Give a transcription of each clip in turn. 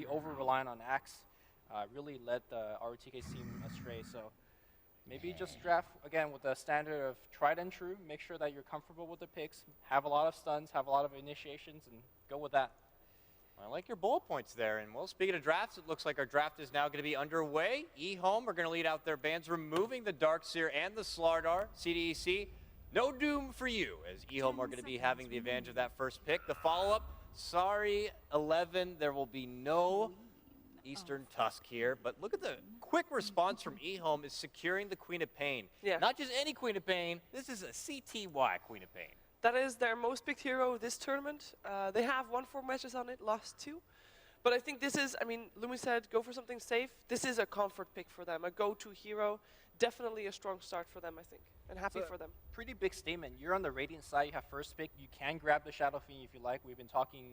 maybe over-reliant on Axe really led the ROTK team astray. So maybe just draft, again, with the standard of tried and true. Make sure that you're comfortable with the picks, have a lot of stuns, have a lot of initiations, and go with that. I like your bullet points there. And, well, speaking of drafts, it looks like our draft is now going to be underway. EHOME are going to lead out their bans, removing the Darkseer and the Slardar. CDEC, no doom for you, as EHOME are going to be having the advantage of that first pick. The follow-up, sorry, 11, there will be no Eastern Tusk here. But look at the quick response from EHOME is securing the Queen of Pain. Yeah. Not just any Queen of Pain, this is a CTY Queen of Pain. That is their most picked hero this tournament. They have won 4 matches on it, lost 2. But I think this is, I mean, Lumi said go for something safe. This is a comfort pick for them, a go-to hero. Definitely a strong start for them, I think, and happy for them. Pretty big statement. You're on the Radiant side, you have first pick. You can grab the Shadow Fiend if you like. We've been talking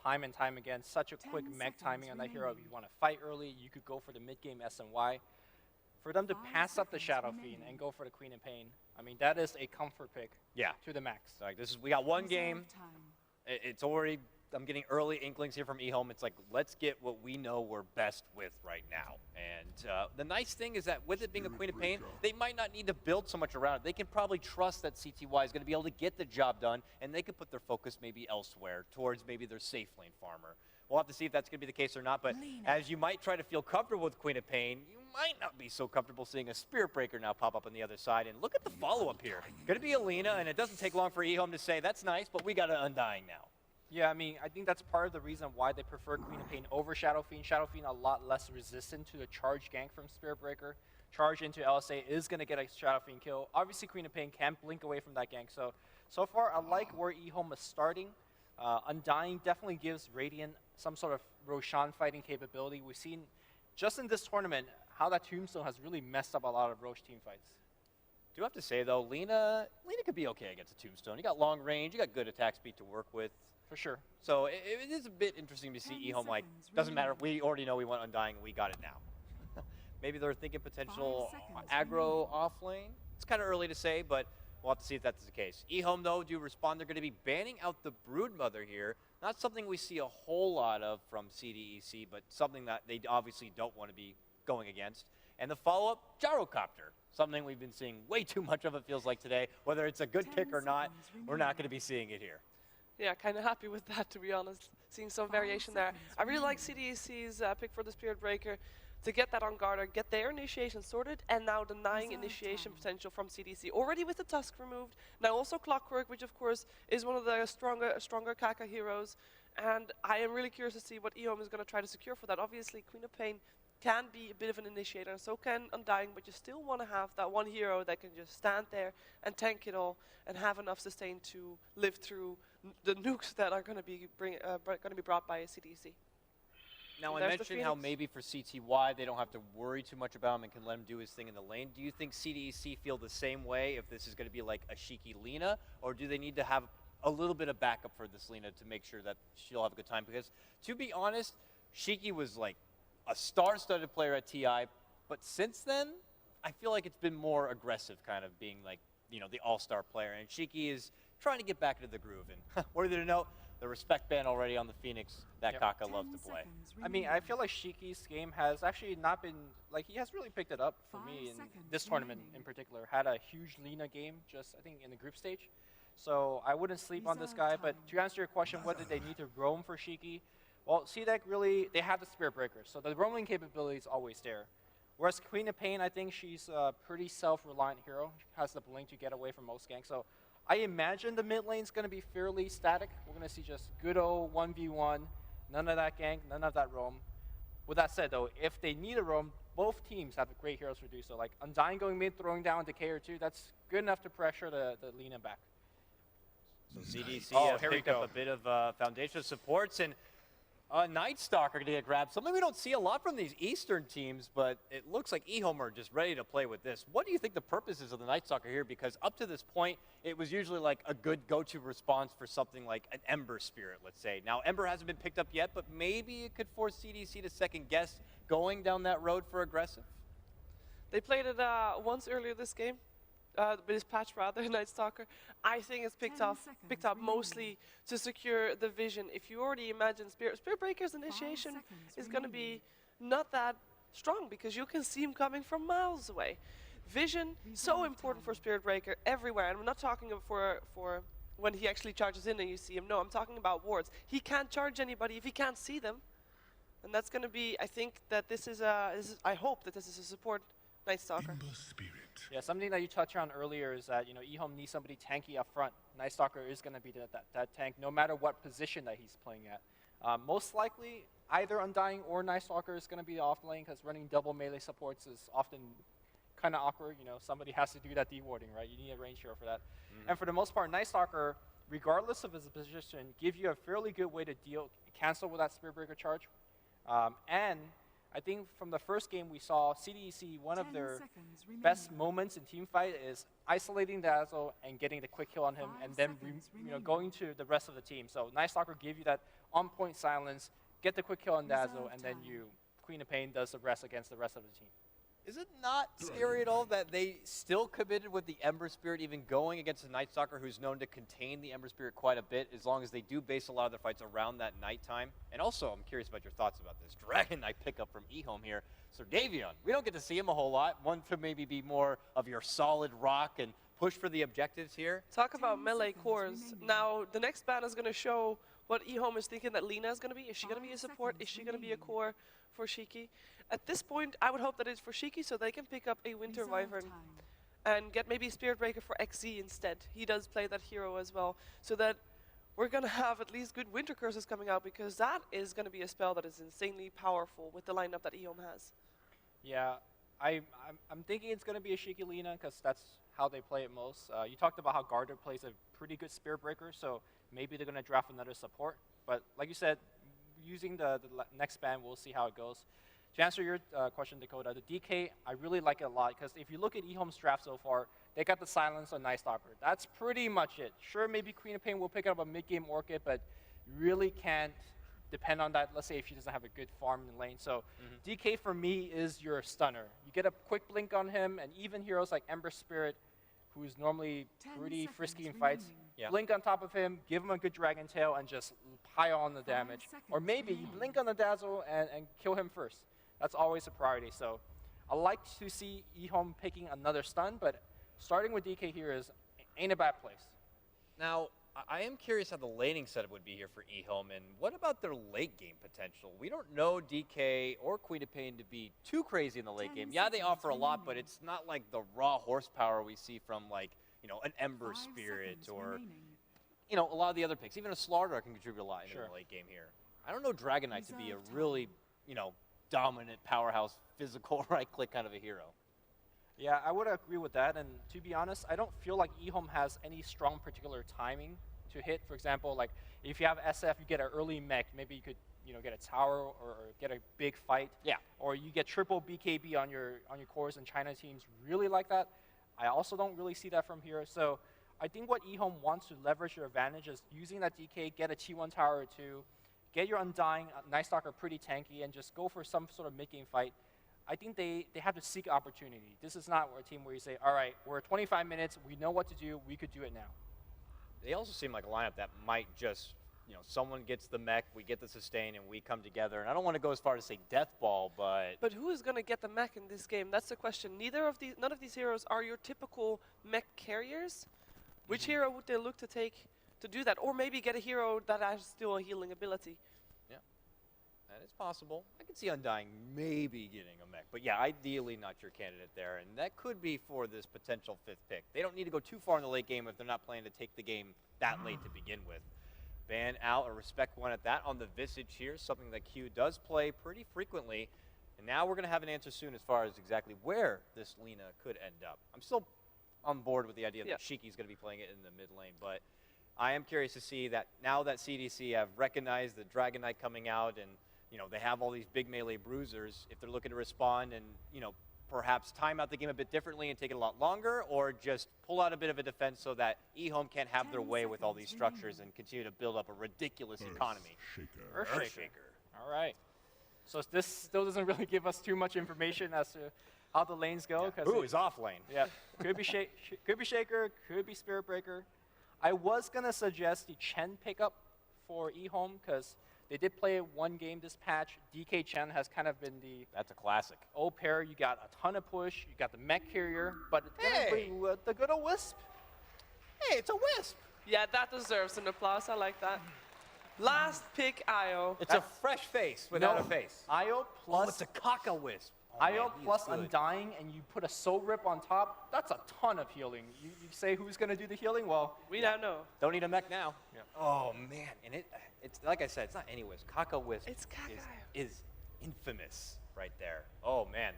time and time again. Such a quick mech timing on that hero. If you want to fight early, you could go for the mid-game SNY. For them to pass up the Shadow Fiend and go for the Queen of Pain, I mean, that is a comfort pick to the max. Like this is, we got one game. It's already, I'm getting early inklings here from EHOME. It's like, let's get what we know we're best with right now. And the nice thing is that with it being a Queen of Pain, they might not need to build so much around it. They can probably trust that CTY is going to be able to get the job done, and they can put their focus maybe elsewhere, towards maybe their safe lane farmer. We'll have to see if that's going to be the case or not, but as you might try to feel comfortable with Queen of Pain, you might not be so comfortable seeing a Spirit Breaker now pop up on the other side. And look at the follow-up here. Going to be Alina, and it doesn't take long for EHOME to say, that's nice, but we got an Undying now. Yeah, I mean, I think that's part of the reason why they prefer Queen of Pain over Shadow Fiend. Shadow Fiend a lot less resistant to the charge gank from Spirit Breaker. Charge into LSA is going to get a Shadow Fiend kill. Obviously, Queen of Pain can blink away from that gank. So far, I like where EHOME is starting. Undying definitely gives Radiant some sort of Roshan fighting capability. We've seen just in this tournament how that Tombstone has really messed up a lot of Roche team fights. Do have to say though, Lina could be okay against a Tombstone. You got long range, you got good attack speed to work with. For sure. So it is a bit interesting to see EHOME like, doesn't matter, we already know we want Undying and we got it now. Maybe they're thinking potential aggro off lane. It's kind of early to say, but we'll have to see if that's the case. EHOME, though, do respond. They're going to be banning out the Broodmother here. Not something we see a whole lot of from CDEC, but something that they obviously don't want to be going against. And the follow-up, Gyrocopter. Something we've been seeing way too much of, it feels like today. Whether it's a good pick or not, we're not going to be seeing it here. Yeah, kind of happy with that, to be honest. Seeing some variation there. I really like CDEC's pick for the Spirit Breaker to get that on guard, get their initiation sorted, and now denying initiation potential from CDC. Already with the Tusk removed, now also Clockwork, which of course is one of the stronger Kaka heroes. And I am really curious to see what EHOME is going to try to secure for that. Obviously, Queen of Pain can be a bit of an initiator, and so can Undying, but you still want to have that one hero that can just stand there and tank it all and have enough sustain to live through the nukes that are going to be brought by a CDC. Now, I mentioned how maybe for CTY they don't have to worry too much about him and can let him do his thing in the lane. Do you think CDEC feel the same way if this is going to be like a Shiki Lina, or do they need to have a little bit of backup for this Lina to make sure that she'll have a good time? Because, to be honest, Shiki was like a star-studded player at TI, but since then, I feel like it's been more aggressive, kind of being like, you know, the all-star player, and Shiki is trying to get back into the groove. And worthy to note, the respect ban already on the Phoenix that Kaka loves to play. I mean, I feel like Shiki's game has actually not been, like, he has really picked it up for me in this tournament in particular. Had a huge Lina game just, I think, in the group stage. So I wouldn't sleep on this guy, but to answer your question, what did they need to roam for Shiki? Well, CDEC really, they have the Spirit Breaker, so the roaming capability is always there. Whereas Queen of Pain, I think she's a pretty self-reliant hero. She has the blink to get away from most ganks. So I imagine the mid lane's going to be fairly static. We're going to see just good old 1v1, none of that gank, none of that roam. With that said, though, if they need a roam, both teams have great heroes to do so. Like Undying going mid, throwing down Decay or two, that's good enough to pressure the Lina back. So CDC picked up a bit of foundation supports, and Night Stalker going to get grabbed. Something we don't see a lot from these Eastern teams, but it looks like EHOME are just ready to play with this. What do you think the purpose is of the Night Stalker here? Because up to this point, it was usually like a good go-to response for something like an Ember Spirit, let's say. Now, Ember hasn't been picked up yet, but maybe it could force CDC to second guess going down that road for aggressive. They played it once earlier this game. this patch rather, Night Stalker, I think it's picked up mostly to secure the vision. If you already imagine Spirit Breaker's initiation is going to be not that strong because you can see him coming from miles away. Vision, so important for Spirit Breaker everywhere, and I'm not talking for when he actually charges in and you see him. No, I'm talking about wards. He can't charge anybody if he can't see them. And that's going to be, I think that this is I hope that this is a support Night Stalker. Yeah, something that you touched on earlier is that, you know, EHOME needs somebody tanky up front. Night Stalker is going to be that tank no matter what position that he's playing at. Most likely, either Undying or Night Stalker is going to be the off lane because running double melee supports is often kind of awkward. You know, somebody has to do that dewarding, right? You need a range hero for that. And for the most part, Night Stalker, regardless of his position, gives you a fairly good way to cancel with that Spirit Breaker charge. And I think from the first game we saw CDEC, one of their best moments in team fight is isolating Dazzle and getting the quick kill on him, and then going to the rest of the team. So Night Stalker give you that on-point silence, get the quick kill on Dazzle, and then Queen of Pain does the rest against the rest of the team. Is it not scary at all that they still committed with the Ember Spirit, even going against a Night Stalker who's known to contain the Ember Spirit quite a bit, as long as they do base a lot of their fights around that nighttime? And also, I'm curious about your thoughts about this Dragon Knight pickup from EHOME here. So Davion, we don't get to see him a whole lot. One to maybe be more of your solid rock and push for the objectives here. Talk about melee cores. Now, the next ban is going to show what EHOME is thinking that Lina is going to be. Is she going to be a support? Is she going to be a core for Shiki? At this point, I would hope that it's for Shiki so they can pick up a Winter Wyvern and get maybe Spirit Breaker for XZ instead. He does play that hero as well, so that we're going to have at least good Winter Curses coming out, because that is going to be a spell that is insanely powerful with the lineup that EHOME has. Yeah, I'm thinking it's going to be a Shiki Lina because that's how they play it most. You talked about how Garter plays a pretty good Spirit Breaker, so maybe they're going to draft another support. But like you said, using the next ban, we'll see how it goes. To answer your question, Dakota, the DK, I really like it a lot because if you look at EHOME's draft so far, they got the silence on Night Stalker. That's pretty much it. Sure, maybe Queen of Pain will pick up a mid-game Orchid, but you really can't depend on that. Let's say if she doesn't have a good farm in the lane. So DK for me is your stunner. You get a quick blink on him, and even heroes like Ember Spirit, who's normally pretty frisky in fights, blink on top of him, give him a good Dragon Tail, and just pile on the damage. Or maybe you blink on the Dazzle and kill him first. That's always a priority. So I like to see EHOME picking another stun, but starting with DK here ain't a bad place. Now, I am curious how the laning setup would be here for EHOME, and what about their late game potential? We don't know DK or Queen of Pain to be too crazy in the late game. Yeah, they offer a lot, but it's not like the raw horsepower we see from, like, you know, an Ember Spirit or, you know, a lot of the other picks. Even a Slaughter can contribute a lot in the late game here. I don't know Dragon Knight to be a really, you know, dominant powerhouse, physical right-click kind of a hero. Yeah, I would agree with that, and to be honest, I don't feel like EHOME has any strong particular timing to hit. For example, like if you have SF, you get an early mech, maybe you could, you know, get a tower or get a big fight. Yeah. Or you get triple BKB on your cores, and China teams really like that. I also don't really see that from here. So I think what EHOME wants to leverage their advantage is using that DK, get a T1 tower or two, get your Undying Night Stalker pretty tanky, and just go for some sort of mid-game fight. I think they have to seek opportunity. This is not a team where you say, all right, we're 25 minutes, we know what to do, we could do it now. They also seem like a lineup that might just, you know, someone gets the mech, we get the sustain, and we come together. And I don't want to go as far as say death ball, but... But who is going to get the mech in this game? That's the question. None of these heroes are your typical mech carriers. Which hero would they look to take to do that? Or maybe get a hero that has still a healing ability. Yeah, that is possible. I can see Undying maybe getting a mech. But yeah, ideally not your candidate there. And that could be for this potential 5th pick. They don't need to go too far in the late game if they're not planning to take the game that late to begin with. Ban out or respect one at that on the Visage here, something that Q does play pretty frequently. And now we're going to have an answer soon as far as exactly where this Lina could end up. I'm still on board with the idea that Shiki's going to be playing it in the mid lane, but I am curious to see that now that CDC have recognized the Dragon Knight coming out and, you know, they have all these big melee bruisers, if they're looking to respond and, you know, perhaps time out the game a bit differently and take it a lot longer, or just pull out a bit of a defense so that EHOME can't have their way with all these structures and continue to build up a ridiculous economy. Earthshaker. All right. So this still doesn't really give us too much information as to how the lanes go. Yeah. Ooh, he's off lane. Yeah, could be Shaker, could be Spirit Breaker. I was gonna suggest the Chen pickup for EHOME because they did play one game this patch. DK Chen has kind of been the That's a classic. old pair. You got a ton of push, you got the mech carrier, but it's gonna be with the good old Wisp. Hey, it's a Wisp. Yeah, that deserves an applause. I like that. Last pick, Io. It's a fresh face without a face. IO plus it's a Kaka Wisp. Oh, IO man, plus good. Undying, and you put a Soul Rip on top. That's a ton of healing. You say who's gonna do the healing? Well, We don't know. Don't need a mech now. Yeah. Oh man, and it's like I said, it's not any Wisp. Kaka Wisp It's Kaka. is infamous right there. Oh man.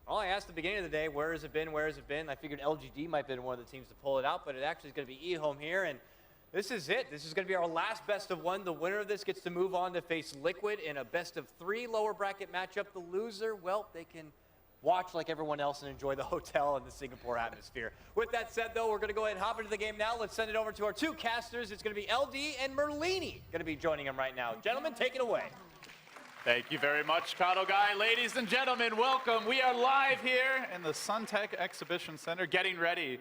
All I asked at the beginning of the day, where has it been? Where has it been? I figured LGD might have been one of the teams to pull it out, but it actually is going to be EHOME here, and this is it. This is going to be our last best of one. The winner of this gets to move on to face Liquid in a best of 3 lower bracket matchup. The loser, well, they can watch like everyone else and enjoy the hotel and the Singapore atmosphere. With that said, though, we're going to go ahead and hop into the game now. Let's send it over to our 2 casters. It's going to be LD and Merlini going to be joining them right now. Gentlemen, take it away. Thank you very much, Kato Guy. Ladies and gentlemen, welcome. We are live here in the Suntech Exhibition Center getting ready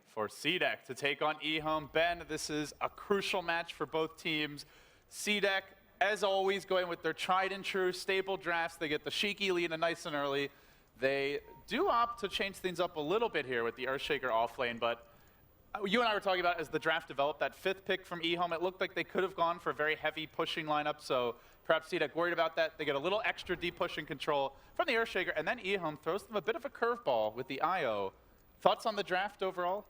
for CDEC to take on EHOME. Ben, this is a crucial match for both teams. CDEC, as always, going with their tried and true staple drafts. They get the Shiki lead nice and early. They do opt to change things up a little bit here with the Earthshaker off lane, but you and I were talking about as the draft developed, that 5th pick from EHOME, it looked like they could have gone for a very heavy pushing lineup, so perhaps CDEC worried about that. They get a little extra deep pushing control from the Earthshaker, and then EHOME throws them a bit of a curveball with the IO. Thoughts on the draft overall?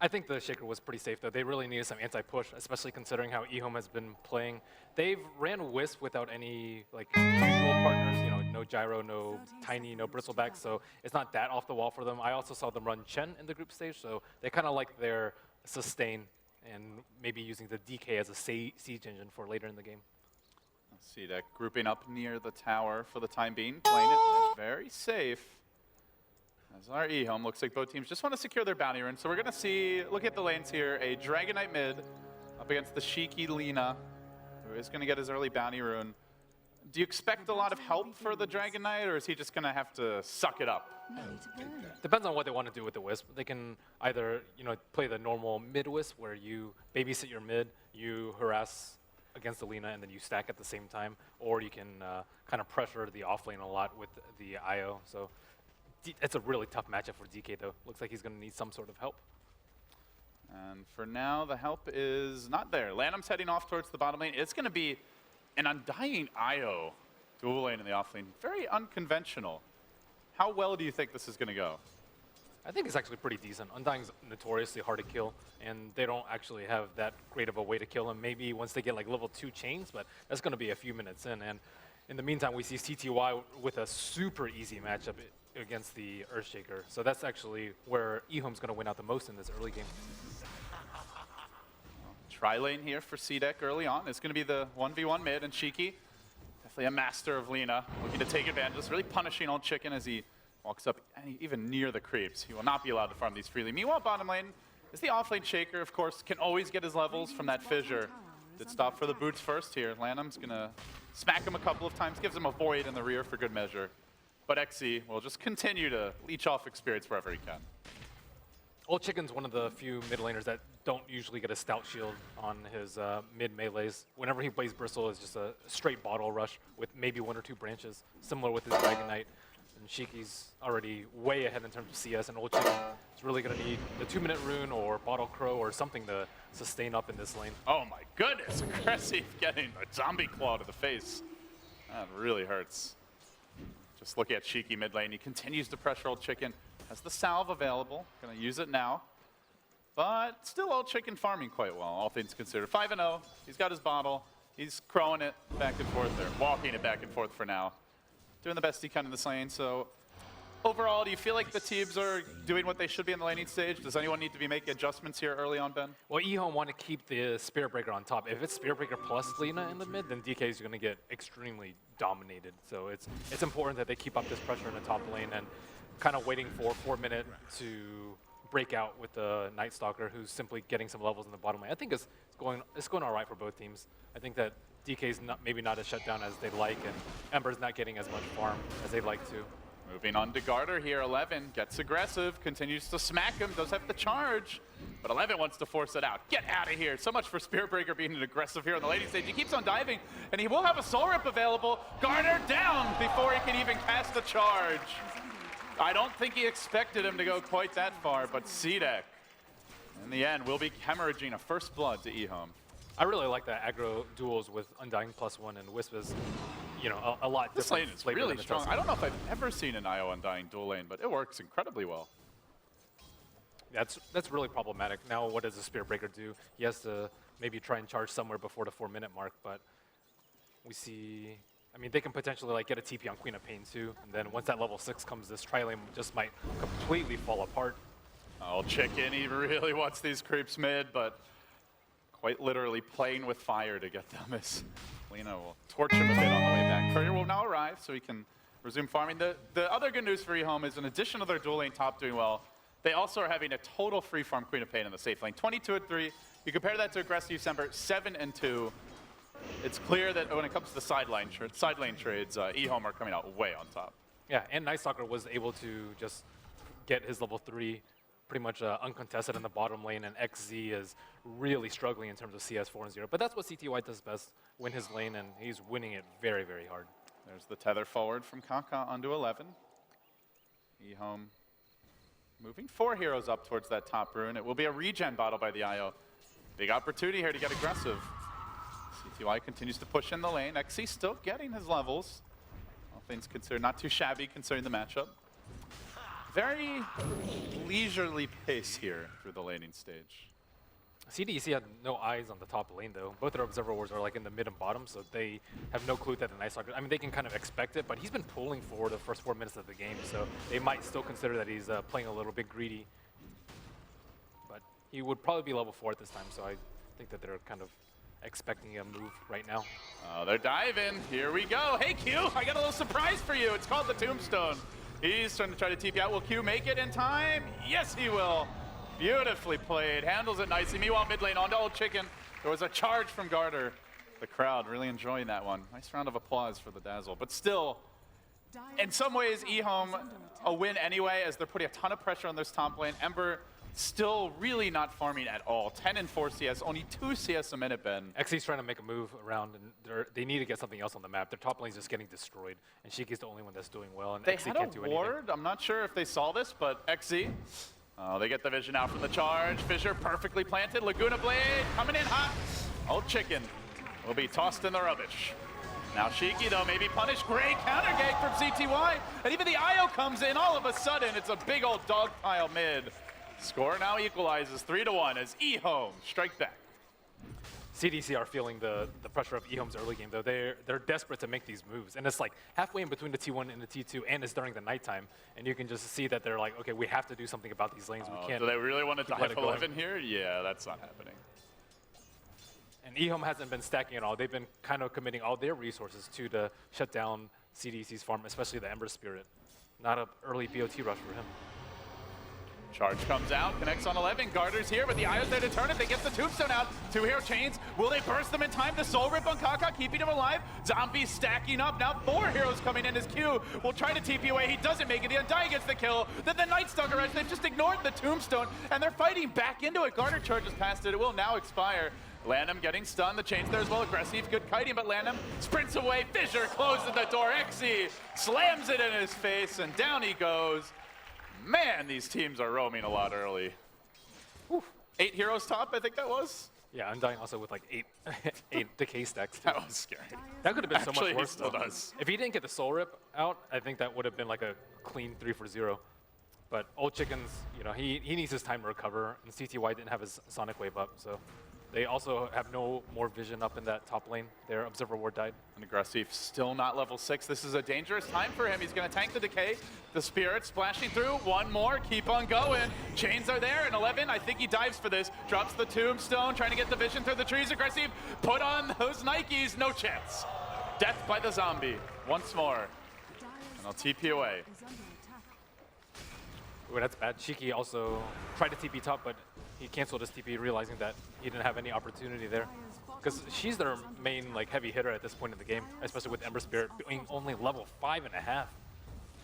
I think the Shaker was pretty safe, though. They really needed some anti-push, especially considering how EHOME has been playing. They've ran Wisp without any usual partners, no Gyro, no Tiny, no Bristleback, so it's not that off the wall for them. I also saw them run Chen in the group stage, so they kind of like their sustain and maybe using the DK as a siege engine for later in the game. CDEC grouping up near the tower for the time being, playing it very safe. As our EHOME, looks like both teams just want to secure their bounty run. So we're going to look at the lanes here, a Dragon Knight mid up against the Shiki Lina, who is going to get his early bounty rune. Do you expect a lot of help for the Dragon Knight, or is he just going to have to suck it up? Depends on what they want to do with the Wisp. They can either play the normal mid Wisp, where you babysit your mid, you harass against the Lina, and then you stack at the same time, or you can kind of pressure the offlane a lot with the IO. So it's a really tough matchup for DK, though. Looks like he's going to need some sort of help. And for now, the help is not there. Lanham's heading off towards the bottom lane. It's going to be an Undying IO dual lane in the off lane. Very unconventional. How well do you think this is going to go? I think it's actually pretty decent. Undying's notoriously hard to kill, and they don't actually have that great of a way to kill him. Maybe once they get level 2 chains, but that's going to be a few minutes in. And in the meantime, we see CTY with a super easy matchup against the Earthshaker. So that's actually where EHOME's going to win out the most in this early game. Tri-lane here for CDEC early on. It's going to be the 1v1 mid, and Shiki, definitely a master of Lina, looking to take advantage. Just really punishing old Chicken as he walks up even near the creeps. He will not be allowed to farm these freely. Meanwhile, bottom lane is the off-lane Shaker, of course, can always get his levels from that fissure. Did stop for the boots first here. Lanham's going to smack him a couple of times, gives him a void in the rear for good measure. But XC will just continue to leech off experience wherever he can. Old Chicken's one of the few mid laners that don't usually get a stout shield on his mid melees. Whenever he plays Bristle, it's just a straight bottle rush with maybe 1 or 2 branches, similar with his Dragon Knight. And Shiki's already way ahead in terms of CS, and Old Chicken is really going to need the 2-minute rune or Bottle Crow or something to sustain up in this lane. Oh my goodness, aggressive getting a zombie claw to the face. That really hurts. Just look at Shiki mid lane. He continues to pressure Old Chicken. Has the salve available. Gonna use it now. But still Old Chicken farming quite well, all things considered. 5-0. He's got his bottle. He's crowing it back and forth there, walking it back and forth for now. Doing the best he can in this lane. So overall, do you feel like the teams are doing what they should be in the laning stage? Does anyone need to be making adjustments here early on, Ben? Well, EHOME want to keep the Spirit Breaker on top. If it's Spirit Breaker plus Lina in the mid, then DK is going to get extremely dominated. So it's important that they keep up this pressure in the top lane and kind of waiting for 4 minute to break out with the Night Stalker, who's simply getting some levels in the bottom lane. I think it's going all right for both teams. I think that DK's maybe not as shut down as they'd like, and Ember's not getting as much farm as they'd like to. Moving on to Garter here, 11 gets aggressive, continues to smack him, does have the charge, but 11 wants to force it out. Get out of here. So much for Spirit Breaker being an aggressive here on the lady stage. He keeps on diving, and he will have a Soul Rip available. Garter down before he can even cast the charge. I don't think he expected him to go quite that far, but CDEC, in the end, will be hemorrhaging a first blood to EHOME. I really like the aggro duels with Undying +1 and Wisp is, you know, a lot This different. lane is flavor really than it strong. does. I don't know if I've ever seen an IO Undying dual lane, but it works incredibly well. That's really problematic. Now, what does the Spirit Breaker do? He has to maybe try and charge somewhere before the 4-minute mark, but we see. I mean, they can potentially like get a TP on Queen of Pain too, and then once that level 6 comes, this tri-lane just might completely fall apart. Oh, Chicken, he really wants these creeps mid, but quite literally playing with fire to get them as Lena will torch him a bit on the way back. Courier will now arrive so he can resume farming. The other good news for EHOME is in addition to their dual lane top doing well, they also are having a total free farm Queen of Pain in the safe lane. 22-3. You compare that to aggressive December, 7-2. It's clear that when it comes to the side lane trades, EHOME are coming out way on top. Yeah, and Night Stalker was able to just get his level 3 pretty much uncontested in the bottom lane, and XZ is really struggling in terms of CS 4 and 0. But that's what CTY does best, win his lane, and he's winning it very, very hard. There's the tether forward from Kaka onto 11. EHOME moving 4 heroes up towards that top rune. It will be a regen battle by the IO. Big opportunity here to get aggressive. CTY continues to push in the lane. XZ still getting his levels. All things considered, not too shabby considering the matchup. Very leisurely pace here through the laning stage. CDEC had no eyes on the top lane, though. Both their Observer Wards are like in the mid and bottom, so they have no clue that the Night Stalker. I mean, they can kind of expect it, but he's been pulling for the first 4 minutes of the game, so they might still consider that he's playing a little bit greedy. But he would probably be level 4 at this time, so I think that they're kind of expecting a move right now. Oh, they're diving. Here we go. Hey, Q, I got a little surprise for you. It's called the Tombstone. He's trying to TP out. Will Q make it in time? Yes, he will. Beautifully played. Handles it nicely. Meanwhile, mid lane onto Old Chicken. There was a charge from Garter. The crowd really enjoying that one. Nice round of applause for the Dazzle. But still, in some ways, EHOME a win anyway, as they're putting a ton of pressure on this top lane. Ember still really not farming at all. 10 and 4 CS, only 2 CS a minute, Ben. XC's trying to make a move around, and they need to get something else on the map. Their top lane's just getting destroyed, and Shiki's the only one that's doing well, and They XC had can't do a ward. anything. I'm not sure if they saw this, but XZ. Oh, they get the vision out from the charge. Fissure perfectly planted. Laguna Blade coming in hot. Old Chicken will be tossed in the rubbish. Now Shiki, though, maybe punished. Great counter gank from CTY. And even the IO comes in. All of a sudden, it's a big old dog pile mid. Score now equalizes 3-1 as EHOME strike back. CDC are feeling the pressure of EHOME's early game, though. They're desperate to make these moves. And it's like halfway in between the T1 and the T2, and it's during the nighttime. And you can just see that they're like, okay, we have to do something about these lanes. We can't. Do they really want to keep dive letting it go. 11 here? Yeah, that's not happening. And EHOME hasn't been stacking at all. They've been kind of committing all their resources to shut down CDC's farm, especially the Ember Spirit. Not an early BOT rush for him. Charge comes out, connects on 11. Garter's here, but the IO's there to turn it. They get the Tombstone out. 2 hero chains. Will they burst them in time? The Soul Rip on Kaka, keeping him alive. Zombies stacking up. Now 4 heroes coming in as Q will try to TP away. He doesn't make it. The Undying gets the kill. Then the Night Stalker Edge. They've just ignored the Tombstone, and they're fighting back into it. Garter charges past it. It will now expire. Landham getting stunned. The chains there as well. Aggressive, good kiting, but Landham sprints away. Fissure closes the door. XE slams it in his face, and down he goes. Man, these teams are roaming a lot early. Whew. 8 heroes top, I think that was. Yeah, Undying also with like 8 decay stacks. Too. That was scary. That could have been Actually, so much he worse. still though. does. If he didn't get the Soul Rip out, I think that would have been like a clean 3-0. But Old Chicken's, you know, he needs his time to recover, and CTY didn't have his Sonic Wave up, so they also have no more vision up in that top lane. Their Observer Ward died. And Aggressive still not level 6. This is a dangerous time for him. He's going to tank the decay. The Spirit splashing through. One more. Keep on going. Chains are there. And 11, I think he dives for this. Drops the Tombstone, trying to get the vision through the trees. Aggressive. Put on those Nikes. No chance. Death by the zombie. Once more. And I'll TP away. Ooh, that's bad. Shiki also tried to TP top, but he canceled his TP, realizing that he didn't have any opportunity there. Because she's their main like heavy hitter at this point in the game, especially with Ember Spirit being only level 5.5.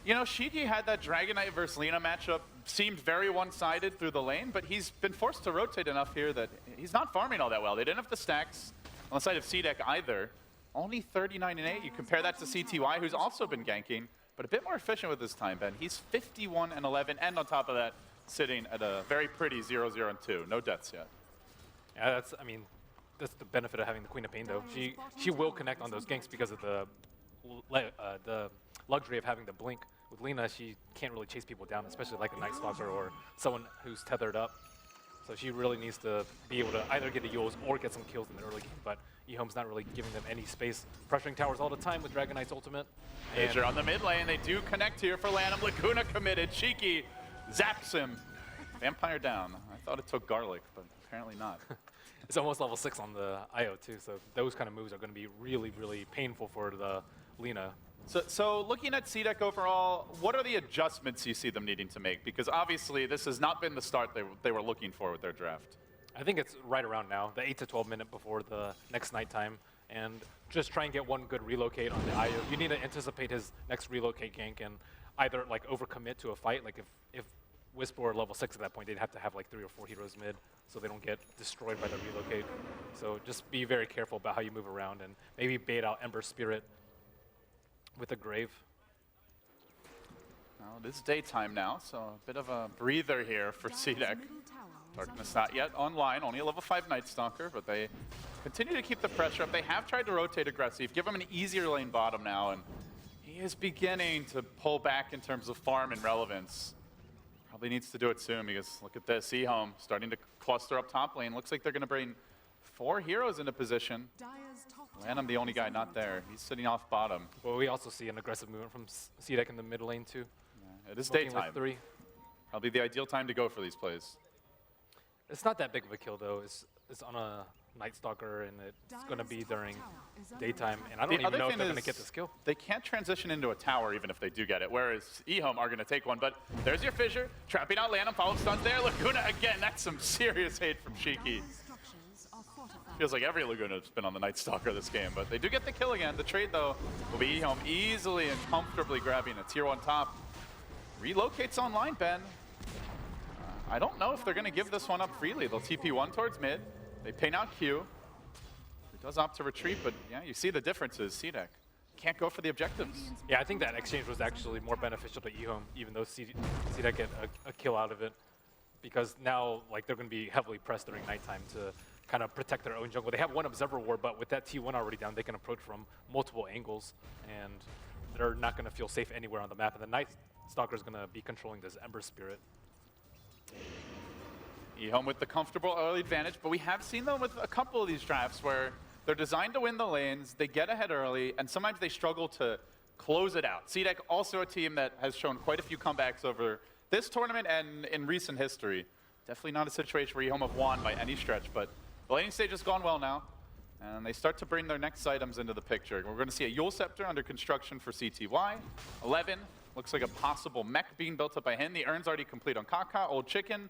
You know, Shiki had that Dragon Knight versus Lina matchup, seemed very one-sided through the lane, but he's been forced to rotate enough here that he's not farming all that well. They didn't have the stacks on the side of CDEC either. Only 39 and 8. You compare that to CTY, who's also been ganking, but a bit more efficient with his time, Ben. He's 51 and 11, and on top of that, sitting at a very pretty 0-0 and 2. No deaths yet. Yeah, that's, I mean, that's the benefit of having the Queen of Pain, though. She will connect on those ganks because of the luxury of having the blink. With Lina, she can't really chase people down, especially like a Night Stalker or someone who's tethered up. So she really needs to be able to either get the Yules or get some kills in the early game, but EHOME's not really giving them any space. Pressuring towers all the time with Dragon Knight's ultimate. Major on the mid lane, they do connect here for Lanham. Laguna committed, Shiki zaps him. Vampire down. I thought it took Garlic, but apparently not. It's almost level 6 on the IO too, so those kind of moves are going to be really, really painful for the Lina. So looking at CDEC overall, what are the adjustments you see them needing to make? Because obviously this has not been the start they were looking for with their draft. I think it's right around now, the 8 to 12 minute before the next nighttime, and just try and get one good relocate on the IO. You need to anticipate his next relocate gank and either like overcommit to a fight. Like if Wisp were level 6 at that point, they'd have to have like 3 or 4 heroes mid so they don't get destroyed by the relocate. So just be very careful about how you move around and maybe bait out Ember Spirit with a Grave. Well, it is daytime now, so a bit of a breather here for CDEC. Darkness not yet online, only a level 5 Night Stalker, but they continue to keep the pressure up. They have tried to rotate aggressive, give him an easier lane bottom now, and he is beginning to pull back in terms of farm and relevance. Probably needs to do it soon because look at this, EHOME starting to cluster up top lane. Looks like they're going to bring 4 heroes into position. Lanham the only guy not there. He's sitting off bottom. Well, we also see an aggressive movement from CDEC in the mid lane too. Yeah, it is Smoking daytime. With 3. Probably the ideal time to go for these plays. It's not that big of a kill though. It's on a Night Stalker and it's going to be during daytime. And I don't even know if they're going to get this kill. They can't transition into a tower even if they do get it, whereas EHOME are going to take one. But there's your fissure, trapping out Lanham, follow stuns there. Laguna again, that's some serious hate from Shiki. Feels like every Laguna's been on the Night Stalker this game, but they do get the kill again. The trade, though, will be EHOME easily and comfortably grabbing a tier 1 top. Relocates online, Ben. I don't know if they're going to give this one up freely. They'll TP 1 towards mid. They ping out Q. He does opt to retreat, but yeah, you see the differences. CDEC can't go for the objectives. Yeah, I think that exchange was actually more beneficial to EHOME, even though CDEC get a kill out of it, because now like they're going to be heavily pressed during nighttime to kind of protect their own jungle. They have one Observer Ward, but with that T1 already down, they can approach from multiple angles, and they're not going to feel safe anywhere on the map. And the Night Stalker is going to be controlling this Ember Spirit. EHOME with the comfortable early advantage, but we have seen them with a couple of these drafts where they're designed to win the lanes, they get ahead early, and sometimes they struggle to close it out. CDEC also a team that has shown quite a few comebacks over this tournament and in recent history. Definitely not a situation where EHOME have won by any stretch, but the laning stage has gone well now, and they start to bring their next items into the picture. We're going to see a Yule Scepter under construction for CTY. 11, looks like a possible mech being built up by him. The urn's already complete on Kaka, Old Chicken.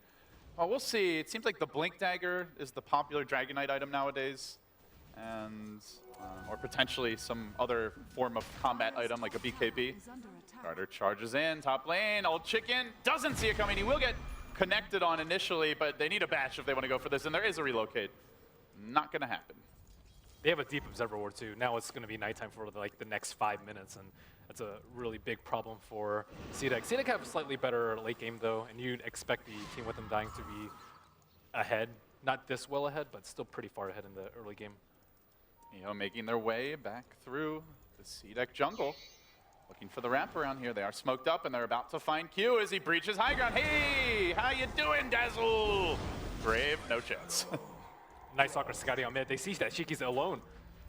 Well, we'll see. It seems like the Blink Dagger is the popular Dragon Knight item nowadays, and or potentially some other form of combat item like a BKB. Carter charges in, top lane, Old Chicken doesn't see it coming. He will get connected on initially, but they need a bash if they want to go for this, and there is a relocate. Not going to happen. They have a deep Observer Ward too. Now it's going to be nighttime for like the next 5 minutes, and that's a really big problem for CDEC. CDEC have slightly better late game though, and you'd expect the team with them dying to be ahead. Not this well ahead, but still pretty far ahead in the early game. Making their way back through the CDEC jungle. Looking for the wraparound here. They are smoked up, and they're about to find Q as he breaches high ground. Hey, how you doing, Dazzle? Brave, no chance. Nice soccer scouting on mid. They see that Shiki's alone.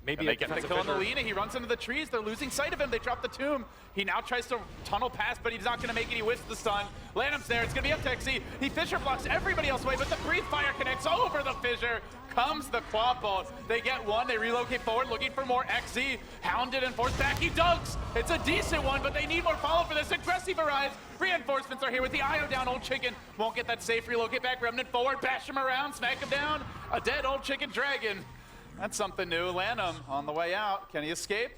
Maybe and they get the kill on the Lina. He runs into the trees. They're losing sight of him. They drop the tomb. He now tries to tunnel past, but he's not going to make it. He whiffs the stun. Lanham's there. It's going to be up to XZ. He fissure blocks everybody else away, but the Breathe Fire connects over the fissure. Comes the quad bolt. They get one. They relocate forward, looking for more. XZ hounded and forced back. He dunks. It's a decent one, but they need more follow for this. Aggressive arrives. Reinforcements are here with the IO down. Old Chicken won't get that safe relocate back. Remnant forward. Bash him around. Smack him down. A dead Old Chicken Dragon. That's something new. Lanham on the way out. Can he escape?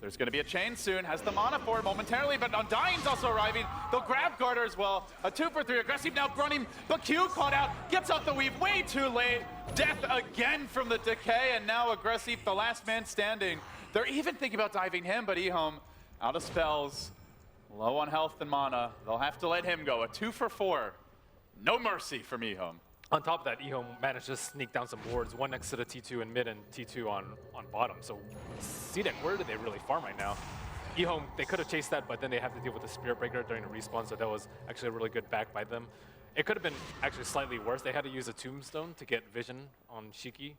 There's going to be a chain soon. Has the mana for it momentarily, but Undying's also arriving. They'll grab Garter as well. A 2 for 3. Aggressive now running, but Q caught out. Gets off the weave way too late. Death again from the Decay, and now Aggressive, the last man standing. They're even thinking about diving him, but EHOME out of spells. Low on health and mana. They'll have to let him go. A 2 for 4. No mercy from EHOME. On top of that, EHOME managed to sneak down some wards, one next to the T2 in mid and T2 on bottom. So CDEC, where do they really farm right now? EHOME, they could have chased that, but then they have to deal with the Spirit Breaker during the respawn, so that was actually a really good back by them. It could have been actually slightly worse. They had to use a Tombstone to get vision on Shiki,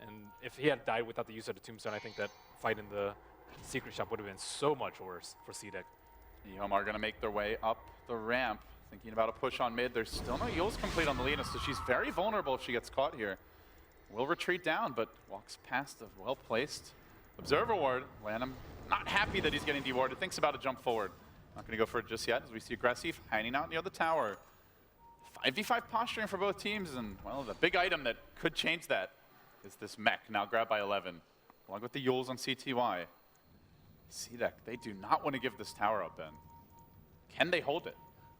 and if he had died without the use of the Tombstone, I think that fight in the Secret Shop would have been so much worse for CDEC. EHOME are going to make their way up the ramp. Thinking about a push on mid. There's still no Yules complete on the Lina, so she's very vulnerable if she gets caught here. Will retreat down, but walks past a well-placed Observer Ward. Lanham not happy that he's getting dewarded. Thinks about a jump forward. Not going to go for it just yet, as we see Aggressive hanging out near the tower. 5v5 posturing for both teams, and, well, the big item that could change that is this mech, now grabbed by 11, along with the Yules on CTY. CDEC, they do not want to give this tower up, Ben. Can they hold it?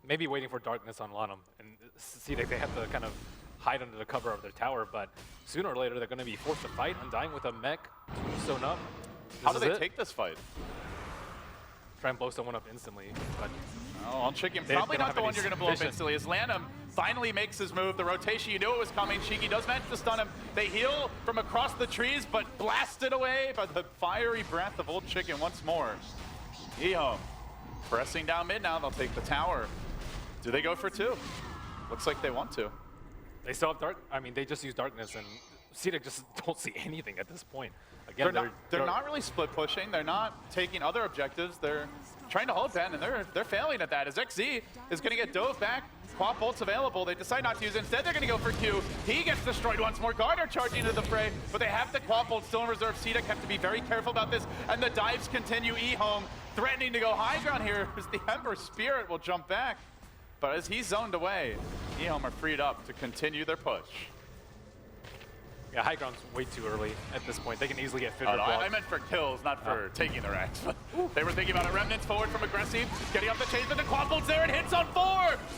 Maybe waiting for darkness on Lanham, and CDEC, they have to kind of hide under the cover of their tower, but sooner or later they're going to be forced to fight. Undying with a mech, Tombstone up. How do they take this fight? Try and blow someone up instantly, but oh, on Chicken, probably not the one you're going to blow up instantly. As Lanham finally makes his move, the rotation, you knew it was coming. Shiki does manage to stun him. They heal from across the trees, but blasted away by the fiery breath of Old Chicken once more. EHOME pressing down mid now. They'll take the tower. Do they go for 2? Looks like they want to. They still have dark. I mean, they just use darkness, and CDEC just don't see anything at this point. Again, they're not really split pushing. They're not taking other objectives. They're trying to hold Ben, and they're failing at that. As XZ is going to get dove back. Quad bolts available. They decide not to use it. Instead, they're going to go for Q. He gets destroyed once more. Garter charging into the fray, but they have the quad bolt still in reserve. CDEC have to be very careful about this, and the dives continue. EHOME threatening to go high ground here as the Ember Spirit will jump back. But as he's zoned away, EHOME are freed up to continue their push. Yeah, high ground's way too early at this point. They can easily get figure no, I meant for kills, not for taking the racks. They were thinking about it. Remnants forward from Aggressive, getting up the chase, but the quad bolt's there. It hits on 4.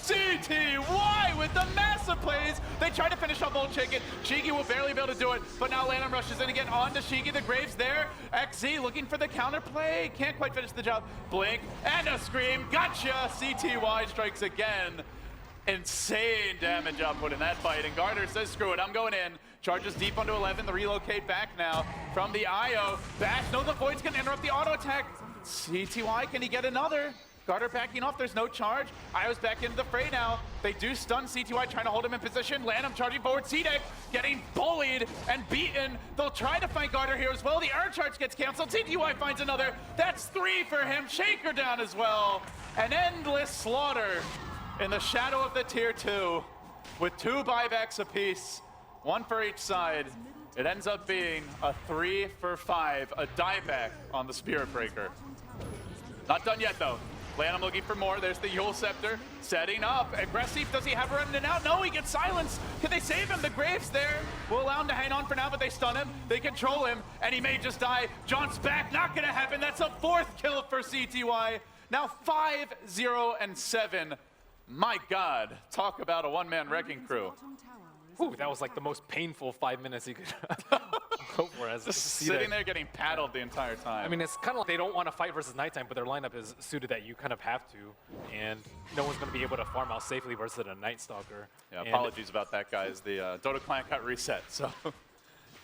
CTY with the massive plays. They try to finish up Old Chicken. Shiki will barely be able to do it, but now Lanham rushes in again onto Shiki. The Graves there. XZ looking for the counterplay. Can't quite finish the job. Blink and a scream. Gotcha! CTY strikes again. Insane damage output in that fight, and Garter says, screw it, I'm going in. Charges deep onto 11, the relocate back now from the IO. Bash, no, the Void's gonna interrupt the auto attack. CTY, can he get another? Garter backing off, there's no charge. IO's back into the fray now. They do stun CTY, trying to hold him in position. Lanham charging forward, CDEC getting bullied and beaten. They'll try to fight Garter here as well. The air charge gets canceled. CTY finds another. That's 3 for him. Shaker down as well. An endless slaughter in the shadow of the tier 2 with 2 buybacks apiece, 1 for each side. It ends up being a 3 for 5, a dieback on the Spirit Breaker. Not done yet though. Lanham looking for more. There's the Yule Scepter setting up. Aggressive, does he have a remnant out? No, he gets silenced. Can they save him? The Graves there will allow him to hang on for now, but they stun him. They control him, and he may just die. Jaunt's back, not gonna happen. That's a 4th kill for CTY. Now 5, 0, and 7. My God, talk about a one-man wrecking crew. Ooh, that was like the most painful 5 minutes you could go for as just sitting there getting paddled the entire time. I mean, it's kind of like they don't want to fight versus nighttime, but their lineup is suited that you kind of have to, and no one's going to be able to farm out safely versus a Night Stalker. Yeah, apologies about that, guys. The Dota client got reset, so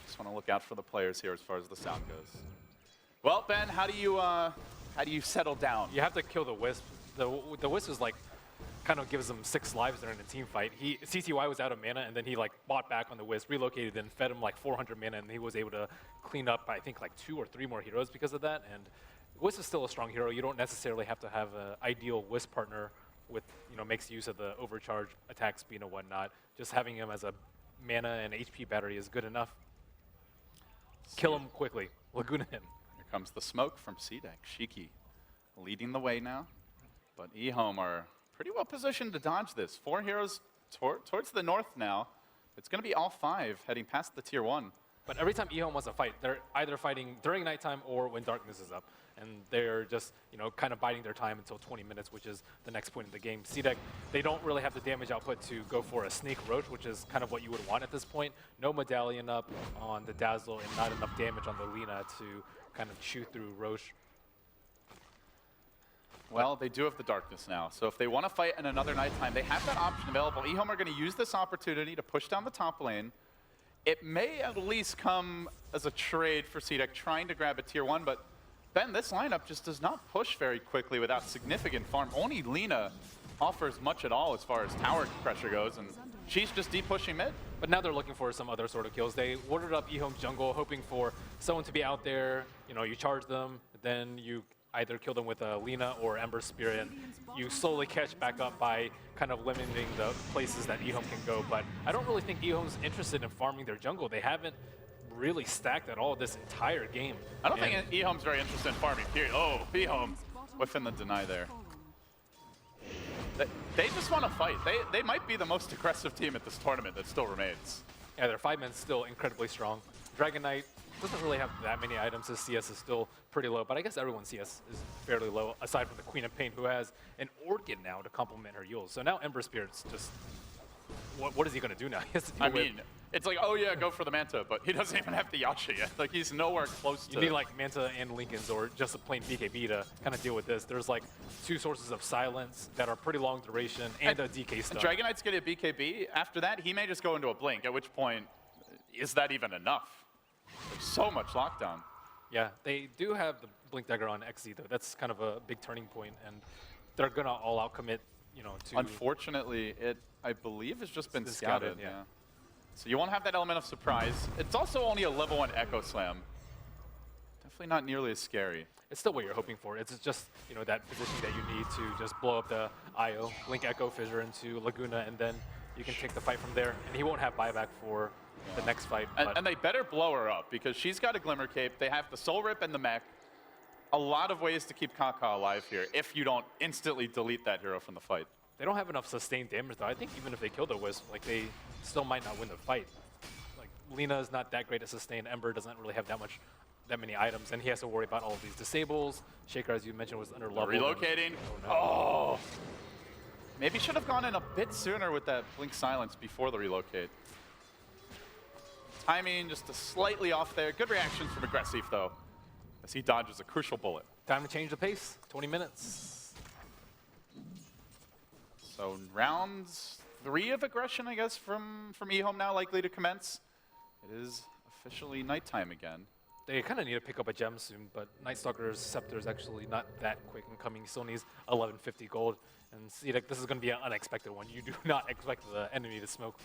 just want to look out for the players here as far as the sound goes. Well, Ben, how do you settle down? You have to kill the Wisp. The Wisp is like kind of gives him 6 lives during the team fight. CTY was out of mana, and then he like bought back on the Wisp, relocated, and fed him like 400 mana, and he was able to clean up, I think, like 2 or 3 more heroes because of that. And Wisp is still a strong hero. You don't necessarily have to have an ideal Wisp partner with, makes use of the overcharge attack speed and whatnot. Just having him as a mana and HP battery is good enough. Kill him quickly. Laguna him. Here comes the smoke from CDEC. Shiki leading the way now, but EHOME are pretty well positioned to dodge this. 4 heroes towards the north now. It's going to be all 5 heading past the tier 1. But every time EHOME wants to fight, they're either fighting during nighttime or when darkness is up. And they're just, kind of biding their time until 20 minutes, which is the next point in the game. CDEC, they don't really have the damage output to go for a Snake Roach, which is kind of what you would want at this point. No Medallion up on the Dazzle and not enough damage on the Lina to kind of chew through Roche. Well, they do have the darkness now, so if they want to fight in another nighttime, they have that option available. EHOME are going to use this opportunity to push down the top lane. It may at least come as a trade for CDEC trying to grab a tier 1, but Ben, this lineup just does not push very quickly without significant farm. Only Lina offers much at all as far as tower pressure goes, and she's just deep pushing mid. But now they're looking for some other sort of kills. They ordered up EHOME jungle, hoping for someone to be out there. You charge them, then you either kill them with a Lina or Ember Spirit. You slowly catch back up by kind of limiting the places that EHOME can go. But I don't really think EHOME's interested in farming their jungle. They haven't really stacked at all this entire game. I don't think EHOME's very interested in farming, period. Oh, EHOME within the deny there. They just want to fight. They might be the most aggressive team at this tournament that still remains. Yeah, their 5-man's still incredibly strong. Dragon Knight doesn't really have that many items. His CS is still pretty low, but I guess everyone's CS is fairly low, aside from the Queen of Pain, who has an Orchid now to complement her Yules. So now Ember Spirit's just, what is he going to do now? He has to deal with, it's like, oh yeah, go for the Manta, but he doesn't even have the Yasha yet. Like, he's nowhere close to... You need like Manta and Lincolns or just a plain BKB to kind of deal with this. There's like 2 sources of silence that are pretty long duration and a DK stun. Dragon Knight's getting a BKB. After that, he may just go into a blink, at which point, is that even enough? There's so much lockdown. Yeah, they do have the Blink Dagger on XZ though. That's kind of a big turning point, and they're gonna all out commit, to... Unfortunately, it, I believe, has just been scouted. Yeah. So you won't have that element of surprise. It's also only a level 1 Echo Slam. Definitely not nearly as scary. It's still what you're hoping for. It's just, that position that you need to just blow up the IO, Blink Echo Fissure into Laguna, and then you can take the fight from there. And he won't have buyback for the next fight. And they better blow her up, because she's got a Glimmer Cape. They have the Soul Rip and the mech. A lot of ways to keep Kaka alive here if you don't instantly delete that hero from the fight. They don't have enough sustained damage, though. I think even if they kill the Wisp, they still might not win the fight. Lina is not that great at sustain. Ember doesn't really have that many items, and he has to worry about all of these disables. Shaker, as you mentioned, was under level. Relocating. Oh! Maybe should have gone in a bit sooner with that Blink Silence before the relocate. Timing just slightly off there. Good reactions from Aggressive, though, as he dodges a crucial bullet. Time to change the pace. 20 minutes. So rounds 3 of aggression, I guess, from EHOME now likely to commence. It is officially nighttime again. They kind of need to pick up a gem soon, but Night Stalker's Scepter is actually not that quick in coming. He still needs 1150 gold. And CDEC, this is going to be an unexpected one. You do not expect the enemy to smoke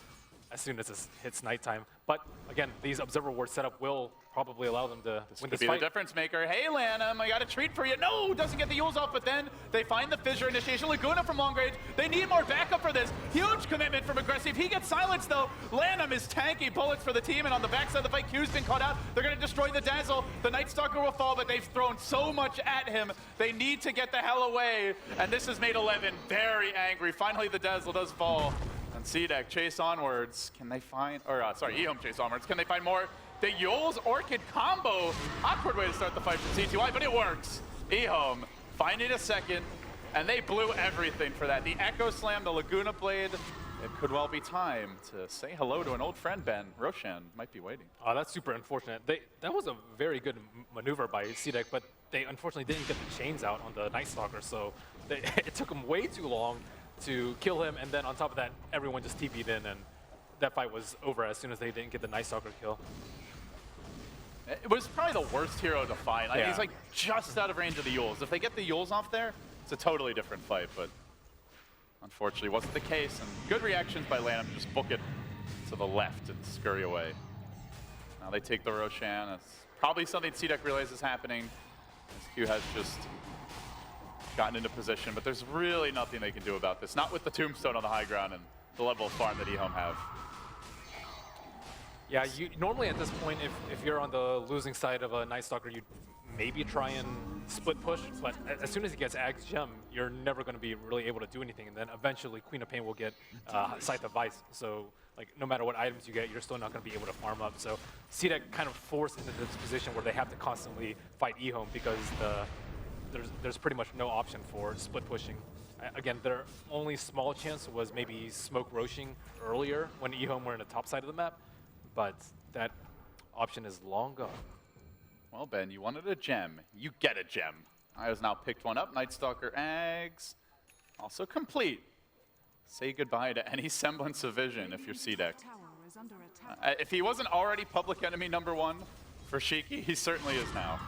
as soon as it hits nighttime. But again, these Observer Ward setup will probably allow them to win this fight. The difference maker. Hey, Lanham, I got a treat for you. No, doesn't get the Yules off, but then they find the Fissure initiation. Laguna from long range. They need more backup for this. Huge commitment from Aggressive. He gets silenced, though. Lanham is tanky bullets for the team, and on the backside of the fight, Q's been caught out. They're going to destroy the Dazzle. The Night Stalker will fall, but they've thrown so much at him. They need to get the hell away, and this has made 11 very angry. Finally, the Dazzle does fall. And CDEC chase onwards. Can they find, EHOME chase onwards. Can they find more? The Yules Orchid combo. Awkward way to start the fight from CTY, but it works. EHOME finding a second, and they blew everything for that. The Echo Slam, the Laguna Blade. It could well be time to say hello to an old friend, Ben. Roshan might be waiting. Oh, that's super unfortunate. That was a very good maneuver by CDEC, but they unfortunately didn't get the chains out on the Night Stalker, so it took them way too long to kill him, and then on top of that, everyone just TP'd in, and that fight was over as soon as they didn't get the Night Stalker kill. It was probably the worst hero to find. He's like just out of range of the Yules. If they get the Yules off there, it's a totally different fight, but unfortunately wasn't the case. And good reactions by Lanham to just book it to the left and scurry away. Now they take the Roshan. It's probably something CDEC realizes is happening, as Q has just gotten into position, but there's really nothing they can do about this. Not with the Tombstone on the high ground and the level of farm that EHOME have. Yeah, normally at this point, if you're on the losing side of a Night Stalker, you'd maybe try and split push, but as soon as he gets Ag's Gem, you're never going to be really able to do anything, and then eventually Queen of Pain will get Scythe of Vice. So like no matter what items you get, you're still not going to be able to farm up. So CDEC kind of forced into this position where they have to constantly fight EHOME because there's pretty much no option for split pushing. Again, their only small chance was maybe smoke roshing earlier when EHOME were in the top side of the map, but that option is long gone. Well, Ben, you wanted a gem. You get a gem. Io's now picked one up. Night Stalker eggs. Also complete. Say goodbye to any semblance of vision if you're CDEC. If he wasn't already public enemy #1 for Shiki, he certainly is now.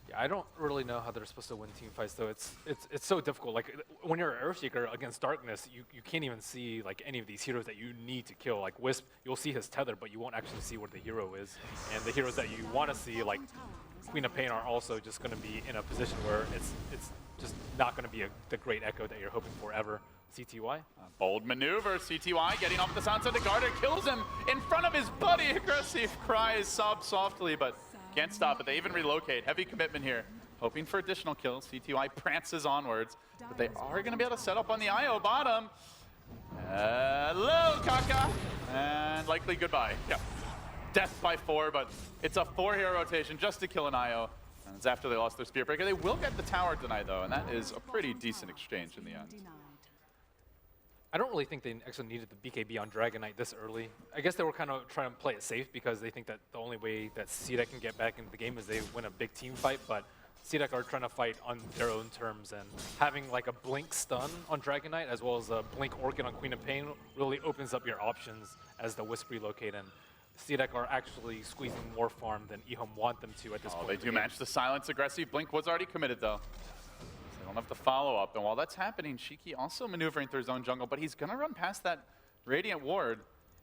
Yeah, I don't really know how they're supposed to win team fights, though. It's so difficult. Like when you're an Earthshaker against Darkness, you can't even see like any of these heroes that you need to kill. Like Wisp, you'll see his tether, but you won't actually see where the hero is. And the heroes that you want to see, like Queen of Pain, are also just going to be in a position where it's just not going to be the great echo that you're hoping for ever. CTY. Bold maneuver. CTY getting off the sound side. The Garter kills him in front of his buddy. Aggressive cries, sobs softly, but can't stop it. They even relocate. Heavy commitment here. Hoping for additional kills. CTY prances onwards, but they are going to be able to set up on the IO bottom. Hello, Kaka. And likely goodbye. Yeah. Death by 4, but it's a 4-hero rotation just to kill an IO. And it's after they lost their Spear Breaker. They will get the tower tonight, though, and that is a pretty decent exchange in the end. I don't really think they actually needed the BKB on Dragon Knight this early. I guess they were kind of trying to play it safe because they think that the only way that CDEC can get back into the game is they win a big team fight, but CDEC are trying to fight on their own terms, and having like a Blink stun on Dragon Knight as well as a Blink Orchid on Queen of Pain really opens up your options as the Wisp relocate, and CDEC are actually squeezing more farm than EHOME want them to at this point. They do match the silence aggressive. Blink was already committed, though. They don't have the follow-up, and while that's happening, Shiki also maneuvering through his own jungle, but he's going to run past that Radiant Ward.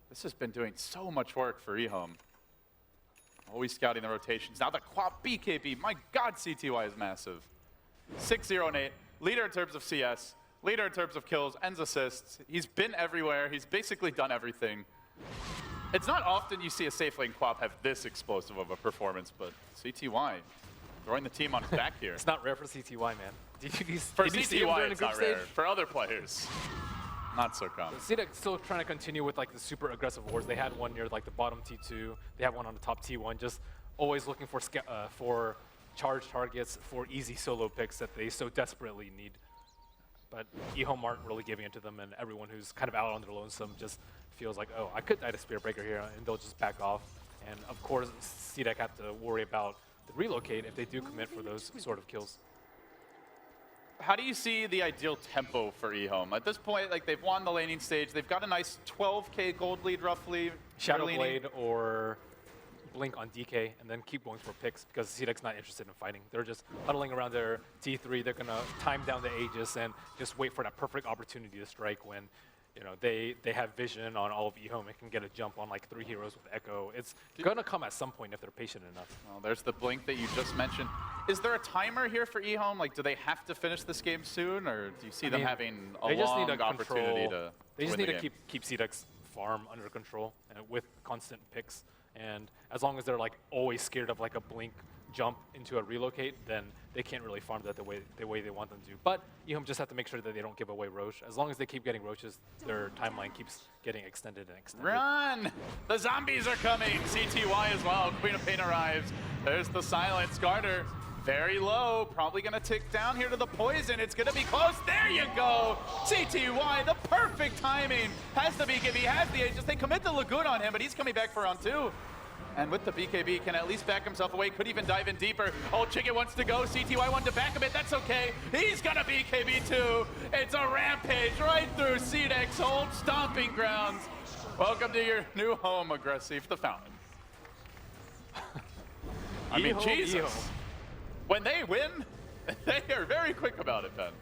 This has been doing so much work for EHOME. Always scouting the rotations. Now the Quap BKB. My God, CTY is massive. 6-0 and 8. Leader in terms of CS. Leader in terms of kills and assists. He's been everywhere. He's basically done everything. It's not often you see a safe lane Quap have this explosive of a performance, but CTY throwing the team on his back here. It's not rare for CTY, man. Did you For see him CTY, during the it's group not stage? rare. For other players, not so common. CDEC still trying to continue with like the super aggressive wars. They had one near like the bottom T2. They have one on the top T1. Just always looking for charge targets, for easy solo picks that they so desperately need. But EHOME aren't really giving it to them, and everyone who's kind of out on their lonesome just feels like, oh, I could die to Spear Breaker here, and they'll just back off. And of course, CDEC have to worry about the relocate if they do commit for those sort of kills. How do you see the ideal tempo for EHOME? At this point, like they've won the laning stage. They've got a nice 12K gold lead, roughly. Shadow Blade or Blink on DK, and then keep going for picks because CDEC's not interested in fighting. They're just huddling around their T3. They're going to time down the Aegis and just wait for that perfect opportunity to strike when, you know, they have vision on all of EHOME and can get a jump on like 3 heroes with Echo. It's going to come at some point if they're patient enough. Well, there's the Blink that you just mentioned. Is there a timer here for EHOME? Like, do they have to finish this game soon, or do you see them having a long opportunity to They just win need the to game? keep CDEC's farm under control with constant picks. And as long as they're like always scared of like a Blink jump into a relocate, then they can't really farm that the way they want them to. But EHOME just have to make sure that they don't give away Roche. As long as they keep getting Roches, their timeline keeps getting extended and extended. Run! The zombies are coming! CTY as well. Queen of Pain arrives. There's the silence. Garter very low. Probably going to tick down here to the poison. It's going to be close. There you go! CTY, the perfect timing. Has the BKB, has the Aegis. They commit the Lagoon on him, but he's coming back for round 2. And with the BKB, can at least back himself away. Could even dive in deeper. Old Chicken wants to go. CTY wanted to back a bit. That's okay. He's gonna BKB too. It's a rampage right through CDEC's old stomping grounds. Welcome to your new home, Aggressive, the Fountain. I mean, Jesus. When they win, they are very quick about it, Ben.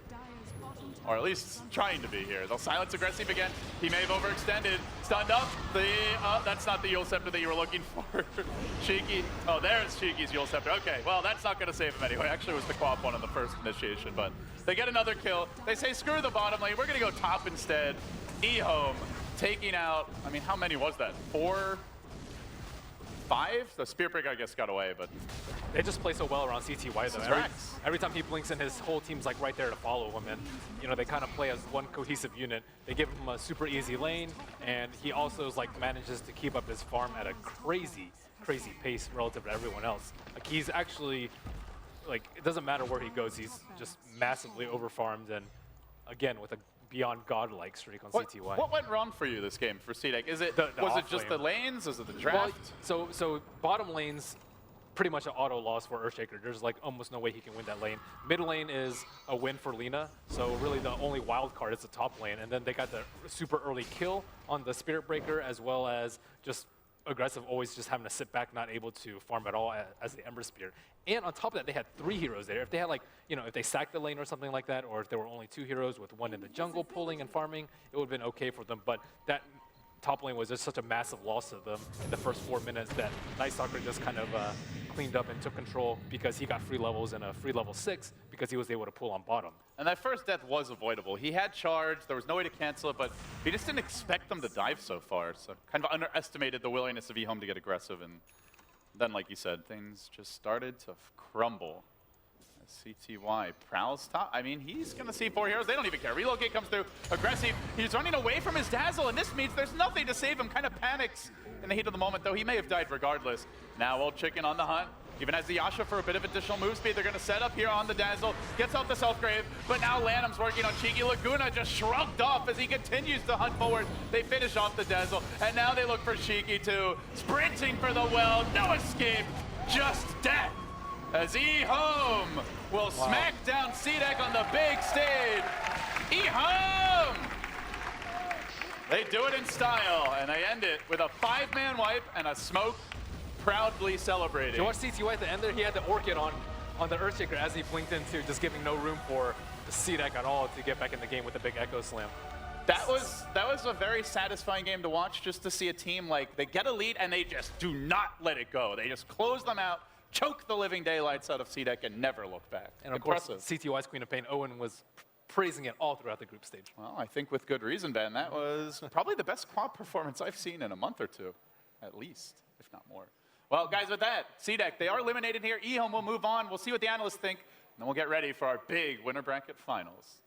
Or at least trying to be here. They'll silence Aggressive again. He may have overextended. Stunned up. That's not the Yule Scepter that you were looking for. Shiki. Oh, there's Shiki's Yule Scepter. Okay, well, that's not going to save him anyway. Actually, it was the Quap one on the first initiation, but they get another kill. They say, screw the bottom lane. We're going to go top instead. EHOME taking out, I mean, how many was that? 4? 5? The Spear Break, I guess, got away, but They just play so well around CTY though. Every time he blinks in, his whole team's like right there to follow him, and you know they kind of play as one cohesive unit. They give him a super easy lane, and he also is, like manages to keep up his farm at a crazy pace relative to everyone else. Like he's actually, like it doesn't matter where he goes, he's just massively overfarmed, and again with a beyond godlike streak on CTY. What went wrong for you this game for CDEC? Is it was it just the lanes? Was it the draft? Well, so bottom lanes, pretty much an auto loss for Earthshaker. There's like almost no way he can win that lane. Mid lane is a win for Lina, so really the only wild card is the top lane, and then they got the super early kill on the Spirit Breaker, as well as just aggressive, always just having to sit back, not able to farm at all as the Ember Spear. And on top of that, they had 3 heroes there. If they had like, you know, if they sacked the lane or something like that, or if there were only 2 heroes with 1 in the jungle pulling and farming, it would have been okay for them. But that top lane was just such a massive loss to them in the first 4 minutes that Night Stalker just kind of cleaned up and took control because he got free levels and a free level 6 because he was able to pull on bottom. And that first death was avoidable. He had charge, there was no way to cancel it, but he just didn't expect them to dive so far. So kind of underestimated the willingness of EHOME to get aggressive, and then, like you said, things just started to crumble. CTY prowls top. I mean, he's going to see 4 heroes. They don't even care. Relocate comes through. Aggressive. He's running away from his Dazzle, and this means there's nothing to save him. Kind of panics in the heat of the moment, though. He may have died regardless. Now Old Chicken on the hunt. Even has the Yasha for a bit of additional move speed. They're going to set up here on the Dazzle. Gets off the Selfgrave, but now Lanham's working on Cheeky. Laguna just shrugged off as he continues to hunt forward. They finish off the Dazzle, and now they look for Cheeky too. Sprinting for the well. No escape. Just death. As EHOME will smack down CDEC on the big stage. EHOME! They do it in style, and they end it with a 5-man wipe and a smoke proudly celebrating. You watch CTY at the end there, he had the Orchid on the Earthshaker as he blinked into, just giving no room for the CDEC at all to get back in the game with a big Echo Slam. That was a very satisfying game to watch, just to see a team like, they get a lead and they just do not let it go. They just close them out, choke the living daylights out of CDEC, and never look back. And of course, CTY's Queen of Pain, Owen, was praising it all throughout the group stage. Well, I think with good reason, Ben. That was probably the best quad performance I've seen in a month or two, at least, if not more. Well, guys, with that, CDEC, they are eliminated here. EHOME will move on. We'll see what the analysts think, and then we'll get ready for our big winner bracket finals.